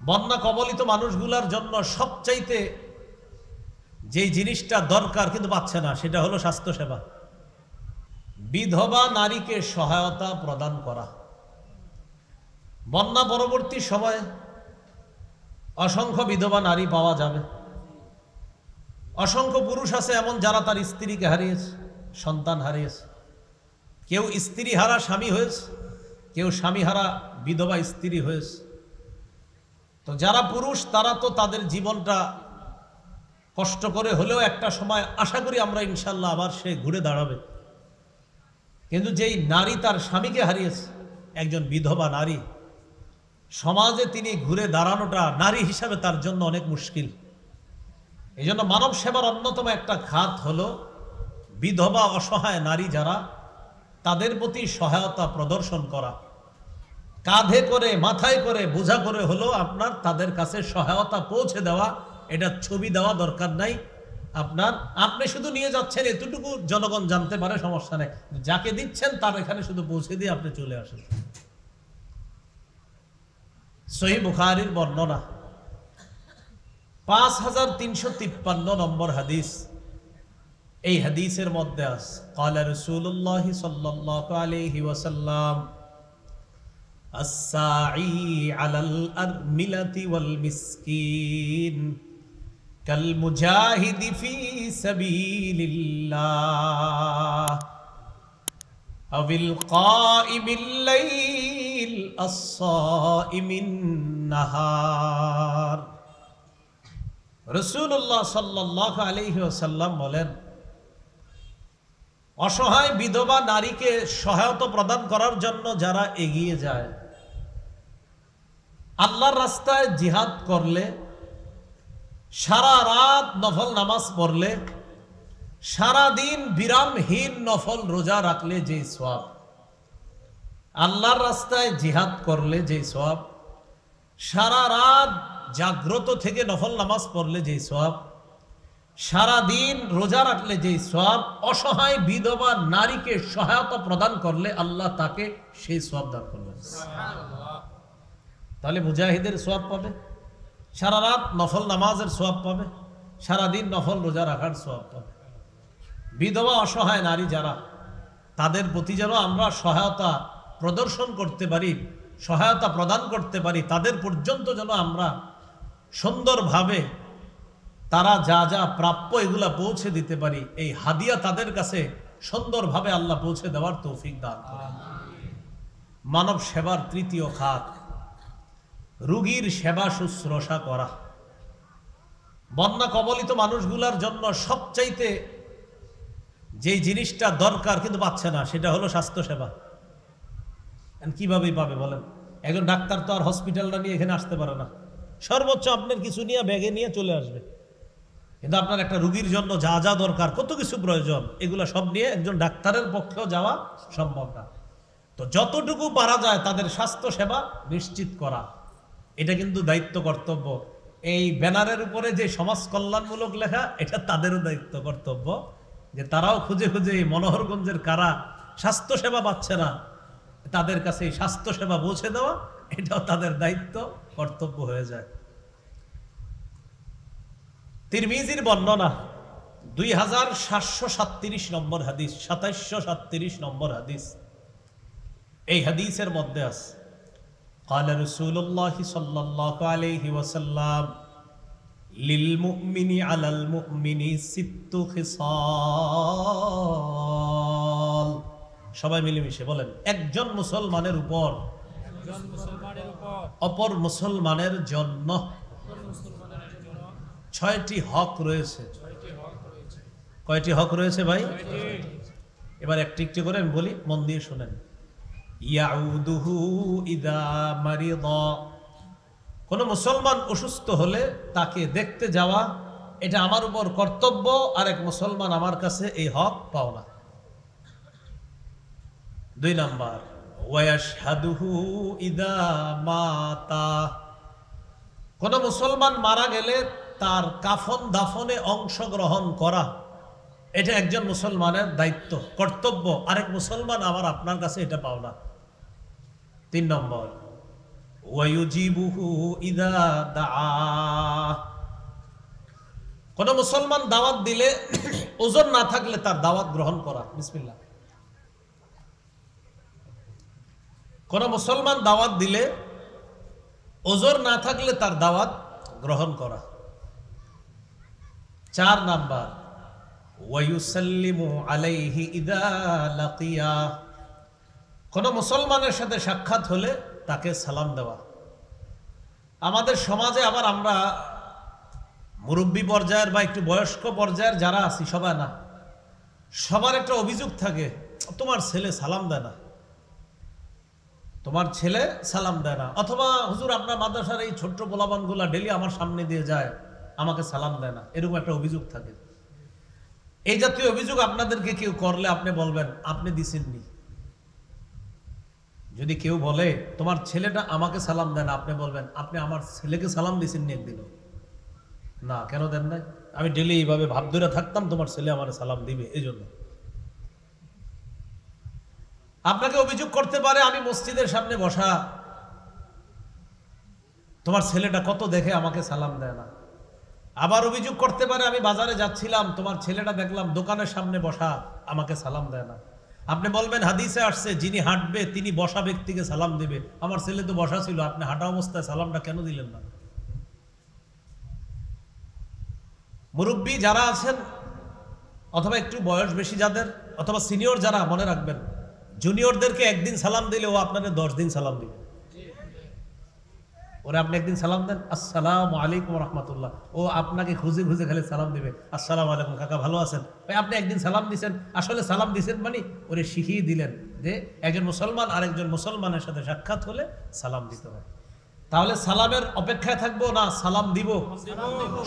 বন্যা কবলিত মানুষগুলোর জন্য সবচাইতে যে জিনিসটা দরকার কিন্তু পাচ্ছে না সেটা হলো স্বাস্থ্যসেবা। বিধবা নারীকে সহায়তা প্রদান করা। বন্যা পরবর্তী সময়ে অসংখ্য বিধবা নারী পাওয়া যাবে। অসংখ্য পুরুষ আছে এমন যারা তার স্ত্রীকে হারিয়েছে, সন্তান হারিয়েছে। কেউ স্ত্রী হারা স্বামী হয়েছে, কেউ স্বামী হারা বিধবা স্ত্রী হয়েছে। তো যারা পুরুষ তারা তো তাদের জীবনটা কষ্ট করে হলেও একটা সময় আশা করি আমরা ইনশাল্লাহ আবার সে ঘুরে দাঁড়াবে। কিন্তু যেই নারী তার স্বামীকে হারিয়েছে, একজন বিধবা নারী, সমাজে তিনি ঘুরে দাঁড়ানোটা নারী হিসাবে তার জন্য অনেক মুশকিল। এই জন্য মানব সেবার অন্যতম একটা খাত হলো বিধবা অসহায় নারী যারা, তাদের প্রতি সহায়তা প্রদর্শন করা। কাঁধে করে মাথায় করে বোঝা করে হলো আপনার তাদের কাছে সহায়তা পৌঁছে দেওয়া। এটা ছবি দেওয়া দরকার নাই আপনার, আপনি শুধু নিয়ে যাচ্ছেন এতটুকু জনগণ জানতে পারে, সমস্যা নেই। যাকে দিচ্ছেন তার এখানে শুধু পৌঁছে দিয়ে আপনি চলে আসেন। সহিহ বুখারীর বর্ণনা 5353 নম্বর হাদিস। এই হাদিসের মধ্যে আছে ক্বালা রাসূলুল্লাহ সাল্লাল্লাহু আলাইহি ওয়াসাল্লাম আস-সাঈ আলাল আরমিলাতি ওয়াল মিসকিন কাল মুজাহিদি ফি সাবিলিল্লাহ আবিল কাইমিল লাইল আস-সাইমিন নাহার। রাসূলুল্লাহ সাল্লাল্লাহু আলাইহি ওয়াসাল্লাম বলেন, অসহায় বিধবা নারীকে সহায়তা প্রদান করার জন্য যারা এগিয়ে যায়, আল্লাহর রাস্তায় জিহাদ করলে, সারা রাত নফল নামাজ পড়লে, সারা দিন বিরামহীন নফল রোজা রাখলে যে সওয়াব, আল্লাহর রাস্তায় জিহাদ করলে যে সওয়াব, সারা রাত জাগ্রত থেকে নফল নামাজ পড়লে যে সওয়াব, সারা দিন রোজা রাখলে যে সওয়াব, অসহায় বিধবা নারীকে সহায়তা প্রদান করলে আল্লাহ তাকে সেই সওয়াব দান করবেন। তাহলে মুজাহিদের সওয়াব পাবে, সারা রাত নফল নামাজের সওয়াব পাবে, সারা দিন নফল রোজা রাখার সওয়াব পাবে। বিধবা অসহায় নারী যারা, তাদের প্রতি যেন আমরা সহায়তা প্রদর্শন করতে পারি, সহায়তা প্রদান করতে পারি, তাদের পর্যন্ত যেন আমরা সুন্দরভাবে তারা যা যা প্রাপ্য এগুলা পৌঁছে দিতে পারি। এই হাদিয়া তাদের কাছে সুন্দরভাবে আল্লাহ পৌঁছে দেওয়ার তৌফিক দান করেন। মানব সেবার তৃতীয় খাত রোগীর সেবা শুশ্রূষা করা। বন্যা কবলিত মানুষগুলার জন্য সবচাইতে যে জিনিসটা দরকার কিন্তু পাচ্ছে না সেটা হলো স্বাস্থ্যসেবা। কিভাবেই পাবে বলেন? একজন ডাক্তার তো আর হসপিটালটা নিয়ে এখানে আসতে পারে না, সর্বোচ্চ আপনার কিছু নিয়ে ব্যাগে নিয়ে চলে আসবে। কিন্তু আপনার একটা রোগীর জন্য যা যা দরকার, কত কিছু প্রয়োজন, এগুলো সব নিয়ে একজন ডাক্তারের পক্ষেও যাওয়া সম্ভব না। তো যতটুকু পারা যায় তাদের স্বাস্থ্য সেবা নিশ্চিত করা, এটা কিন্তু দায়িত্ব কর্তব্য। এই ব্যানারের উপরে যে সমাজ কল্যাণমূলক লেখা, এটা তাদেরও দায়িত্ব কর্তব্য যে তারাও খুঁজে খুঁজে এই মনোহরগঞ্জের কারা স্বাস্থ্য সেবা পাচ্ছে না, তাদের কাছে এই স্বাস্থ্য সেবা পৌঁছে দেওয়া, এটাও তাদের দায়িত্ব কর্তব্য হয়ে যায়। তিরমিজির বর্ণনা 2737 নম্বর হাদিস, 2737 নম্বর হাদিস। এই হাদিসের মধ্যে আছে ক্বালা রাসূলুল্লাহ সাল্লাল্লাহু আলাইহি ওয়াসাল্লাম লিল মুমিনি আলাল মুমিনি সিত্তু খিসাল। সবাই মিলেমিশে বলেন, একজন মুসলমানের উপর অপর মুসলমানের জন্য 6টি হক রয়েছে। কয়টি হক রয়েছে ভাই? এবার একটি একটি করে আমি বলি, মন দিয়ে শুনেন। ইয়াউদুহু ইদা মারিদা, কোন মুসলমান অসুস্থ হলে তাকে দেখতে যাওয়া, এটা আমার উপর কর্তব্য, আর এক মুসলমান আমার কাছে এই হক পাও না। 2 নাম্বার, ওয়াশহাদুহু ইদা মাতা, কোন মুসলমান মারা গেলে তার কাফন দাফনে অংশগ্রহণ করা, এটা একজন মুসলমানের দায়িত্ব কর্তব্য, আরেক মুসলমান আমার আপনার কাছে এটা পাও না। 3 নম্বর, ওয়ায়ুজিবুহু ইযা দাআ। কোন মুসলমান দাওয়াত দিলে ওজর না থাকলে তার দাওয়াত গ্রহণ করা। বিসমিল্লাহ। কোন মুসলমান দাওয়াত দিলে ওজর না থাকলে তার দাওয়াত গ্রহণ করা। 4 নাম্বার, ওয়ায়ুসাল্লিমু আলাইহি ইযা লাকিয়া। কোন মুসলমানের সাথে সাক্ষাৎ হলে তাকে সালাম দেওয়া। আমাদের সমাজে আবার আমরা মুরব্বী পর্যায়ের বা একটু বয়স্ক পর্যায়ের যারা আছি, সবাই না, সবার একটা অভিযোগ থাকে, তোমার ছেলে সালাম দেয় না, তোমার ছেলে সালাম দেয় না, অথবা হুজুর আপনার মাদ্রাসার এই ছোট্ট পোলাপানগুলা ডেলি আমার সামনে দিয়ে যায়, আমাকে সালাম দেয় না, এরকম একটা অভিযোগ থাকে। এই জাতীয় অভিযোগ আপনাদেরকে কেউ করলে আপনি বলবেন আপনি দিছেননি। যদি কেউ বলে তোমার ছেলেটা আমাকে সালাম দেয় না, আপনি বলবেন আপনি আমার ছেলেকে সালাম দিছেননি একদিনও? না, কেন দেন নাই? আমি ডেলি এইভাবে ভাব ধরে থাকতাম তোমার ছেলে আমার সালাম দিবে, এই জন্য। আপনাকে অভিযোগ করতে পারে আমি মসজিদের সামনে বসা, তোমার ছেলেটা কত দেখে আমাকে সালাম দেয় না। আবার অভিযোগ করতে পারে আমি বাজারে যাচ্ছিলাম, তোমার ছেলেটা দেখলাম দোকানের সামনে বসা, আমাকে সালাম দেয় না। আপনি বলবেন হাদিসে আসছে যিনি হাঁটবে তিনি বসা ব্যক্তিকে সালাম দিবে, আমার ছেলে তো বসা ছিল, আপনি হাঁটা অবস্থায় সালামটা কেন দিলেন না? মুরব্বী যারা আছেন অথবা একটু বয়স বেশি যাদের, অথবা সিনিয়র যারা, মনে রাখবেন জুনিয়রদেরকে একদিন সালাম দিলে ও আপনাদের 10 দিন সালাম দিবে। ওরা আপনি একদিন সালাম দেন, আসসালামু আলাইকুম রাহমাতুল্লাহ, ও আপনাকে খুঁজে খুঁজে খালি সালাম দিবে, আসসালামু আলাইকুম কাকা ভালো আছেন। ভাই আপনি একদিন সালাম দিছেন, আসলে সালাম দিছেন মানে ওরে শিখিয়ে দিলেন যে একজন মুসলমান আরেকজন মুসলমানের সাথে সাক্ষাৎ হলে সালাম দিতে হয়। তাহলে সালামের অপেক্ষায় থাকবো না সালাম দিব?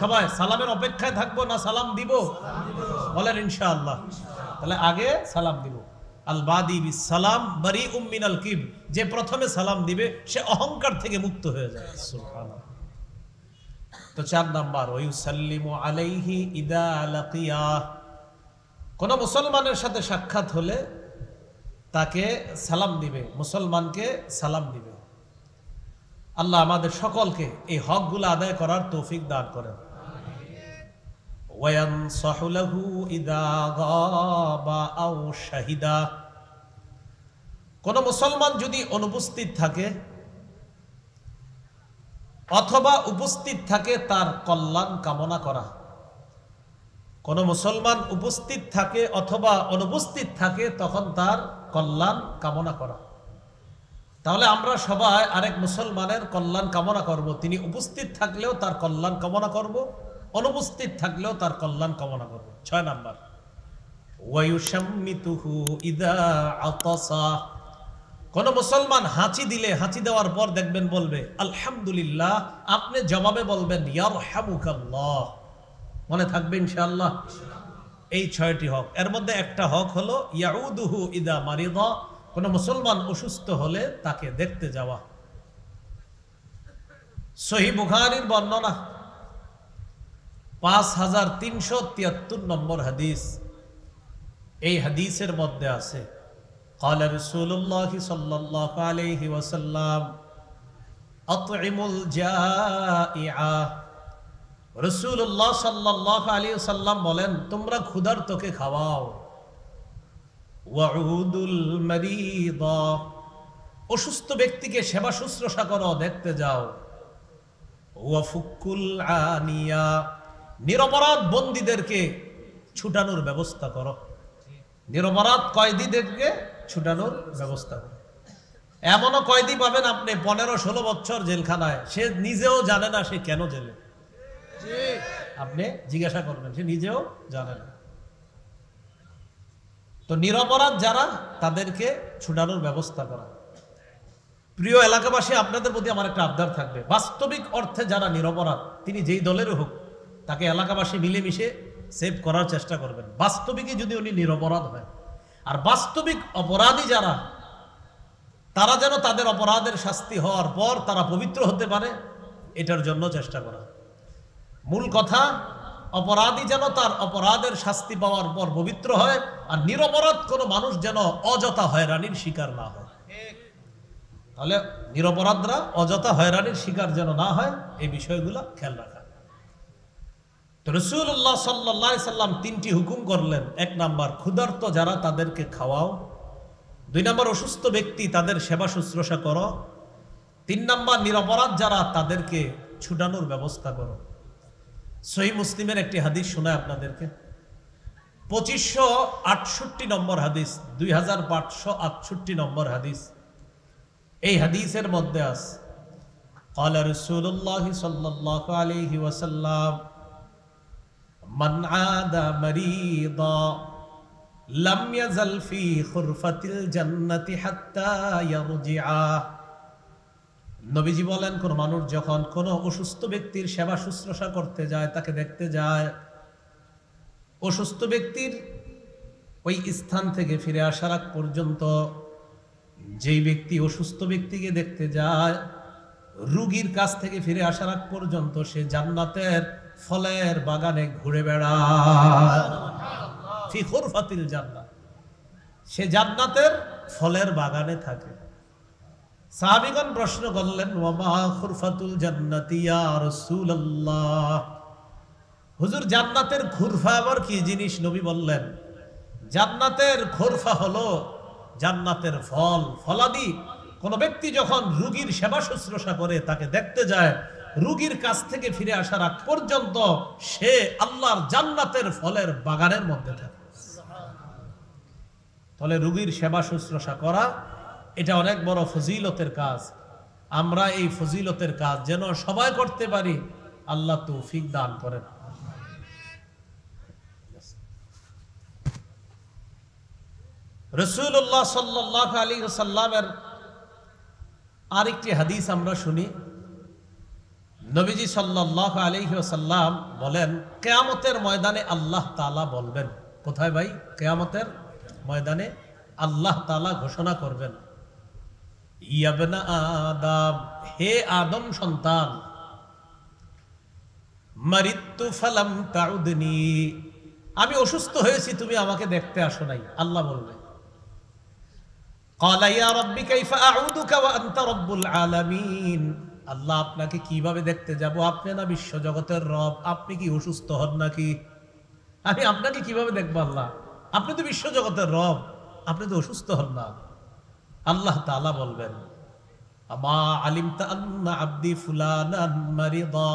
সবাই সালামের অপেক্ষায় থাকবো না সালাম দিব? বলেন ইনশাআল্লাহ। তাহলে আগে সালাম দিব। আল বাদি বিস সালাম বারিউম মিনাল কিব, যে প্রথমে সালাম দিবে সে অহংকার থেকে মুক্ত হয়ে যায়। সুবহানাল্লাহ। তো 4 নাম্বার, ওয়ায়ুসাল্লিমু আলাইহি ইযা লাকিয়া। কোন মুসলমানের সাথে সাক্ষাৎ হলে তাকে সালাম দিবে, মুসলমানকে সালাম দিবে। আল্লাহ আমাদের সকলকে এই হকগুলো আদায় করার তৌফিক দান করেন। ওয়ায়ানসাহু লাহু ইযা গাবা আও শাহিদা। কোন মুসলমান যদি অনুপস্থিত থাকে অথবা উপস্থিত থাকে তার কল্যাণ কামনা করা। কোন মুসলমান উপস্থিত থাকে অথবা অনুপস্থিত থাকে তখন তার কল্যাণ কামনা করা। তাহলে আমরা সবাই আরেক মুসলমানের কল্যাণ কামনা করব, তিনি উপস্থিত থাকলেও তার কল্যাণ কামনা করব, অনুপস্থিত থাকলেও তার কল্যাণ কামনা করব। 6 নাম্বার, ওয়ায়ুশাম্মিতুহু ইযা আতাসা। কোন মুসলমান হাঁচি দিলে হাঁচি দেওয়ার পর দেখবেন বলবে আলহামদুলিল্লাহ, আপনি জবাবে বলবেন ইয়ারহামুকাল্লাহ। মনে থাকবে ইনশাআল্লাহ। এই 6টি হক, এর মধ্যে একটা হক হলো ইয়াউদুহু ইযা মারিদা, কোন মুসলমান অসুস্থ হলে তাকে দেখতে যাওয়া। সহিহ বুখারীর বর্ণনা 5373 নম্বর হাদিস। এই হাদিসের মধ্যে আছে قال رسول الله صلى الله عليه وسلم اطعموا الجائع। রাসূলুল্লাহ সাল্লাল্লাহু আলাইহি ওয়াসাল্লাম বলেন তোমরা ক্ষুধার্তকে খাওয়াও। ওয়াউদুল মারিদা, অসুস্থ ব্যক্তিকে সেবা শুশ্রূষা করো, দেখতে যাও। ওয়াফুকুল আনিয়া, নিরপরাধ বন্দীদেরকে ছুটানোর ব্যবস্থা করো। নিরপরাধ কয়েদিদেরকে ছুটানোর ব্যবস্থা করো। এমনও কয়েদি পাবেন আপনি 15-16 বছর জেলখানায়, সে নিজেও জানে না সে কেন জেলে। আপনি জিজ্ঞাসা করবেন, সে নিজেও জানে না। তো নিরপরাধ যারা তাদেরকে ছুটানোর ব্যবস্থা করা। প্রিয় এলাকাবাসী, আপনাদের প্রতি আমার একটা আবদার থাকবে, বাস্তবিক অর্থে যারা নিরপরাধ তিনি যেই দলেরও হোক তাকে এলাকাবাসী মিলেমিশে সেভ করার চেষ্টা করবেন, বাস্তবিকই যদি উনি নিরপরাধ হয়। আর বাস্তবিক অপরাধী যারা, তারা যেন তাদের অপরাধের শাস্তি হওয়ার পর তারা পবিত্র হতে পারে, এটার জন্য চেষ্টা করা। মূল কথা, অপরাধী যেন তার অপরাধের শাস্তি পাওয়ার পর পবিত্র হয়, আর নিরপরাধ কোনো মানুষ যেন অযথা হয়রানির শিকার না হয়। তাহলে নিরপরাধরা অযথা হয়রানির শিকার যেন না হয় এই বিষয়গুলো খেয়াল রাখা। তো রাসূলুল্লাহ সাল্লাল্লাহু আলাইহি সাল্লাম 3টি হুকুম করলেন। 1 নাম্বার, ক্ষুধার্ত যারা তাদেরকে খাওয়াও। 2 নাম্বার, অসুস্থ ব্যক্তি তাদের সেবা শুশ্রূষা করো। 3 নাম্বার, নিরপরাধ যারা তাদেরকে ছুটানোর ব্যবস্থা করো। সহিহ মুসলিমের একটি হাদিস শোনায় আপনাদেরকে, 2568 নম্বর হাদিস, 2568 নম্বর হাদিস। এই হাদিসের মধ্যে আছে قال رسول الله صلى الله عليه وسلم من عاد مريضا لم يزل في خرفة الجنة حتى يرجع। নবীজি বলেন, কোন মানুষ যখন কোন অসুস্থ ব্যক্তির সেবা শুশ্রূষা করতে যায়, তাকে দেখতে যায়, অসুস্থ ব্যক্তির ওই স্থান থেকে ফিরে আসার আগ পর্যন্ত, যেই ব্যক্তি অসুস্থ ব্যক্তিকে দেখতে যায় রোগীর কাছ থেকে ফিরে আসার আগ পর্যন্ত, সে জান্নাতের ফলের বাগানে ঘুরে বেড়ায়। ফি খুরফাতিল জান্নাত, সে জান্নাতের ফলের বাগানে থাকে। সাহাবীগণ প্রশ্ন করলেন, ওয়া মা খুরফাতুল জান্নাতি ইয়া রাসূলুল্লাহ, হুজুর জান্নাতের খুরফা আবার কি জিনিস? নবী বললেন, জান্নাতের খুরফা হলো জান্নাতের ফল, ফলাদি। কোন ব্যক্তি যখন রোগীর সেবা শুশ্রূষা করে, তাকে দেখতে যায়, রোগীর কাছ থেকে ফিরে আসার আগ পর্যন্ত সে আল্লাহর জান্নাতের ফলের বাগানের মধ্যে থাকে। তাহলে রোগীর সেবা শুশ্রূষা করা এটা অনেক বড় ফজিলতের কাজ। আমরা এই ফজিলতের কাজ যেন সবাই করতে পারি, আল্লাহ তৌফিক দান করেন। রাসূলুল্লাহ সাল্লাল্লাহু আলাইহি ওয়াসাল্লামের আরেকটি হাদিস আমরা শুনি। নবীজি সাল্লাল্লাহু আলাইহি ওয়াসাল্লাম বলেন, কিয়ামতের ময়দানে আল্লাহ তাআলা বলবেন, কোথায় ভাই? কিয়ামতের ময়দানে আল্লাহ তাআলা ঘোষণা করবেন, ইয়া ইবনা আদম, হে আদম সন্তান, মারিতু ফালাম তাউদনি, আমি অসুস্থ হয়েছি, তুমি আমাকে দেখতে আসো নাই। আল্লাহ বলবে, ক্বালা ইয়া রাব্বি কাইফা আউদুকা ওয়া আনতা রাব্বুল আলামিন, আল্লাহ আপনাকে কিভাবে দেখতে যাব? আপনি না বিশ্ব জগতের রব, আপনি কি অসুস্থ হন নাকি? আমি আপনাকে কিভাবে দেখবো? আল্লাহ, আপনি তো বিশ্ব জগতের রব, আপনি তো অসুস্থ হন না। আল্লাহ তাআলা বলবেন, আমা আলিমতা আন্না আবদি ফুলানান মারিদা,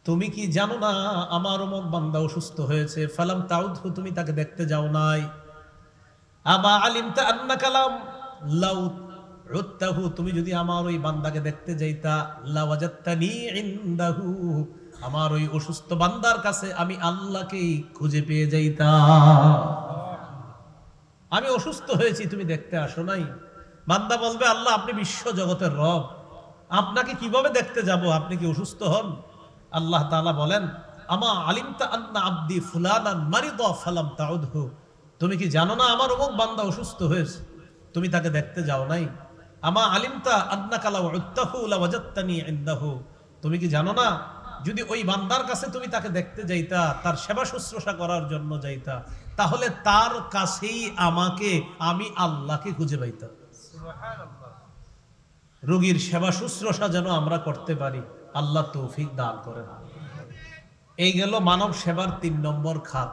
তুমি কি জানো না আমার অমুক বান্দা অসুস্থ হয়েছে? ফালাম তাউদহু, তুমি তাকে দেখতে যাও নাই। আমা আলিমতা আন্নাকা লাম লাউ উত্তাহু, তুমি যদি আমার ওই বান্দাকে দেখতে যাইতা, লাওয়াজাত্তানি ইনদাহু, আমার ওই অসুস্থ বান্দার কাছে আমি আল্লাহকেই খুঁজে পেয়ে যাইতাম। আমি অসুস্থ হয়েছি, তুমি দেখতে আসো নাই। বান্দা বলবে, আল্লাহ আপনি বিশ্ব জগতের রব, আপনাকে কিভাবে দেখতে যাব? আপনি কি অসুস্থ হন? আল্লাহ তাআলা বলেন, আমা আলিমতা আন্না আবদি ফুলানান মারিদা ফালাম তাউদহু, তুমি কি জানো না আমার অমুক বান্দা অসুস্থ হয়েছে, তুমি তাকে দেখতে যাও নাই। আমা আলিমতা আন্নাকা লাউ উত্তাহু লাওয়াজাত্তানি ইনদাহু, তুমি কি জানো না যদি ওই বান্দার কাছে তুমি তাকে দেখতে যাইতা, তার সেবা শুশ্রূষা করার জন্য যাইতা, তাহলে তার কাছেই আমি আল্লাহকে খুঁজে পাইতাম। রোগীর সেবা শুশ্রূষা যেন আমরা করতে পারি, আল্লাহ তৌফিক দান করেন। এই গেল মানব সেবার 3 নম্বর খাত।